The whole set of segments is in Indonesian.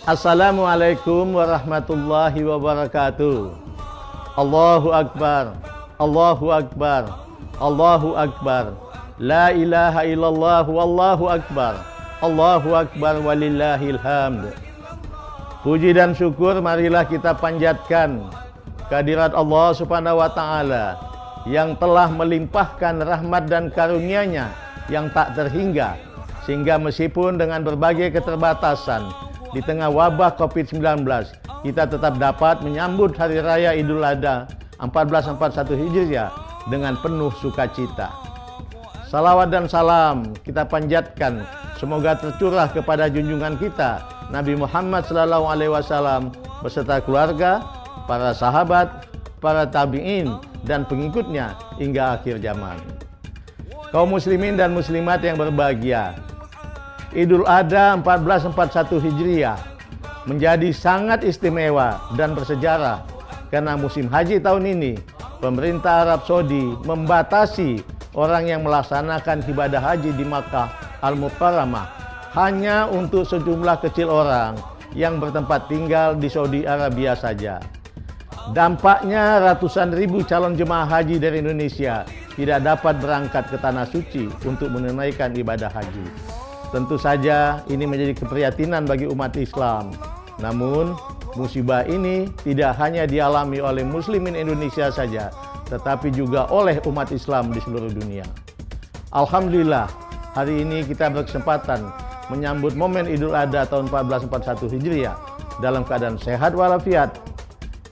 Assalamualaikum warahmatullahi wabarakatuh. Allahu Akbar, Allahu Akbar, Allahu Akbar. La ilaha illallah wallahu akbar. Allahu Akbar walillahil hamd. Puji dan syukur marilah kita panjatkan kehadirat Allah Subhanahu wa taala yang telah melimpahkan rahmat dan karunia-Nya yang tak terhingga, sehingga meskipun dengan berbagai keterbatasan di tengah wabah COVID-19, kita tetap dapat menyambut Hari Raya Idul Adha 1441 Hijriah dengan penuh sukacita. Salawat dan salam kita panjatkan semoga tercurah kepada junjungan kita Nabi Muhammad SAW beserta keluarga, para sahabat, para tabi'in dan pengikutnya hingga akhir zaman. Kaum muslimin dan muslimat yang berbahagia, Idul Adha 1441 Hijriah menjadi sangat istimewa dan bersejarah karena musim haji tahun ini pemerintah Arab Saudi membatasi orang yang melaksanakan ibadah haji di Makkah Al-Mukarramah hanya untuk sejumlah kecil orang yang bertempat tinggal di Saudi Arabia saja. Dampaknya ratusan ribu calon jemaah haji dari Indonesia tidak dapat berangkat ke Tanah Suci untuk menunaikan ibadah haji. Tentu saja ini menjadi keprihatinan bagi umat Islam. Namun musibah ini tidak hanya dialami oleh muslimin Indonesia saja, tetapi juga oleh umat Islam di seluruh dunia. Alhamdulillah, hari ini kita berkesempatan menyambut momen Idul Adha tahun 1441 Hijriah dalam keadaan sehat walafiat.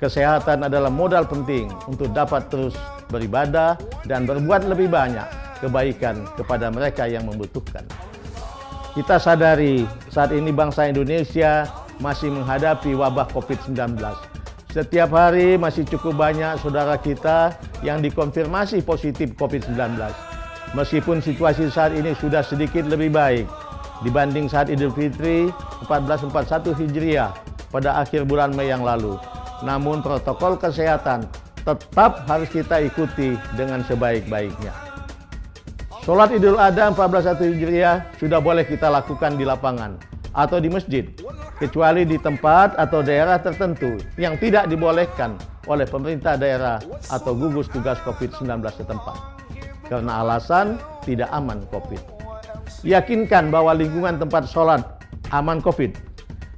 Kesehatan adalah modal penting untuk dapat terus beribadah dan berbuat lebih banyak kebaikan kepada mereka yang membutuhkan. Kita sadari saat ini bangsa Indonesia masih menghadapi wabah COVID-19. Setiap hari masih cukup banyak saudara kita yang dikonfirmasi positif COVID-19. Meskipun situasi saat ini sudah sedikit lebih baik dibanding saat Idul Fitri 1441 Hijriah pada akhir bulan Mei yang lalu. Namun protokol kesehatan tetap harus kita ikuti dengan sebaik-baiknya. Sholat Idul Adha 1441 Hijriah sudah boleh kita lakukan di lapangan atau di masjid, kecuali di tempat atau daerah tertentu yang tidak dibolehkan oleh pemerintah daerah atau gugus tugas COVID-19 setempat karena alasan tidak aman COVID. Yakinkan bahwa lingkungan tempat sholat aman COVID.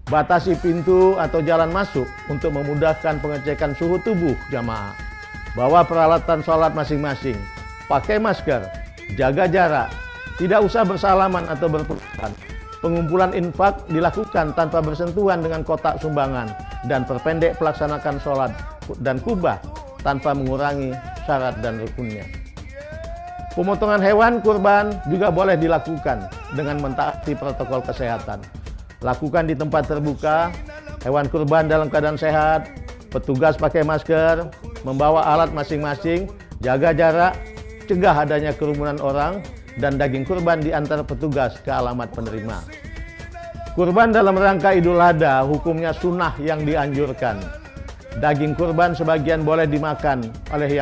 Batasi pintu atau jalan masuk untuk memudahkan pengecekan suhu tubuh jamaah. Bawa peralatan sholat masing-masing. Pakai masker, jaga jarak, tidak usah bersalaman atau berpelukan. Pengumpulan infak dilakukan tanpa bersentuhan dengan kotak sumbangan dan perpendek pelaksanakan sholat dan kubah tanpa mengurangi syarat dan rukunnya. Pemotongan hewan kurban juga boleh dilakukan dengan mentaati protokol kesehatan. Lakukan di tempat terbuka, hewan kurban dalam keadaan sehat, petugas pakai masker, membawa alat masing-masing, jaga jarak, cegah adanya kerumunan orang, dan daging kurban diantar petugas ke alamat penerima. Kurban dalam rangka Idul Adha hukumnya sunnah yang dianjurkan. Daging kurban sebagian boleh dimakan oleh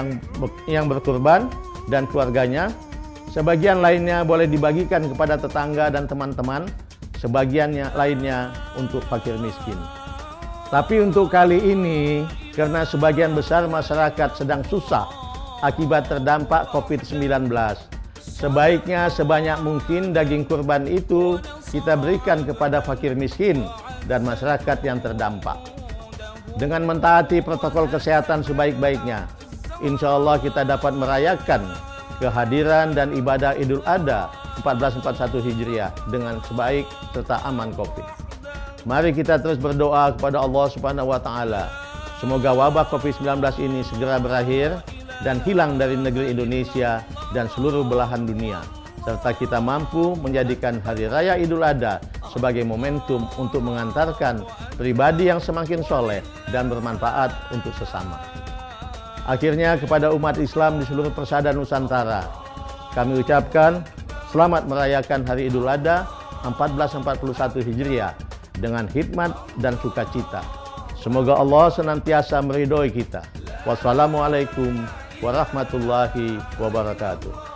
yang berkurban dan keluarganya, sebagian lainnya boleh dibagikan kepada tetangga dan teman-teman, sebagian lainnya untuk fakir miskin. Tapi untuk kali ini, karena sebagian besar masyarakat sedang susah akibat terdampak COVID-19, sebaiknya sebanyak mungkin daging kurban itu kita berikan kepada fakir miskin dan masyarakat yang terdampak. Dengan mentaati protokol kesehatan sebaik-baiknya, insya Allah kita dapat merayakan kehadiran dan ibadah Idul Adha 1441 Hijriah dengan sebaik serta aman COVID. Mari kita terus berdoa kepada Allah Subhanahu wa taala. Semoga wabah COVID-19 ini segera berakhir dan hilang dari negeri Indonesia dan seluruh belahan dunia, serta kita mampu menjadikan Hari Raya Idul Adha sebagai momentum untuk mengantarkan pribadi yang semakin soleh dan bermanfaat untuk sesama. Akhirnya kepada umat Islam di seluruh persada Nusantara, kami ucapkan selamat merayakan Hari Idul Adha 1441 Hijriah dengan hikmat dan sukacita. Semoga Allah senantiasa meridhoi kita. Wassalamualaikum warahmatullahi wabarakatuh.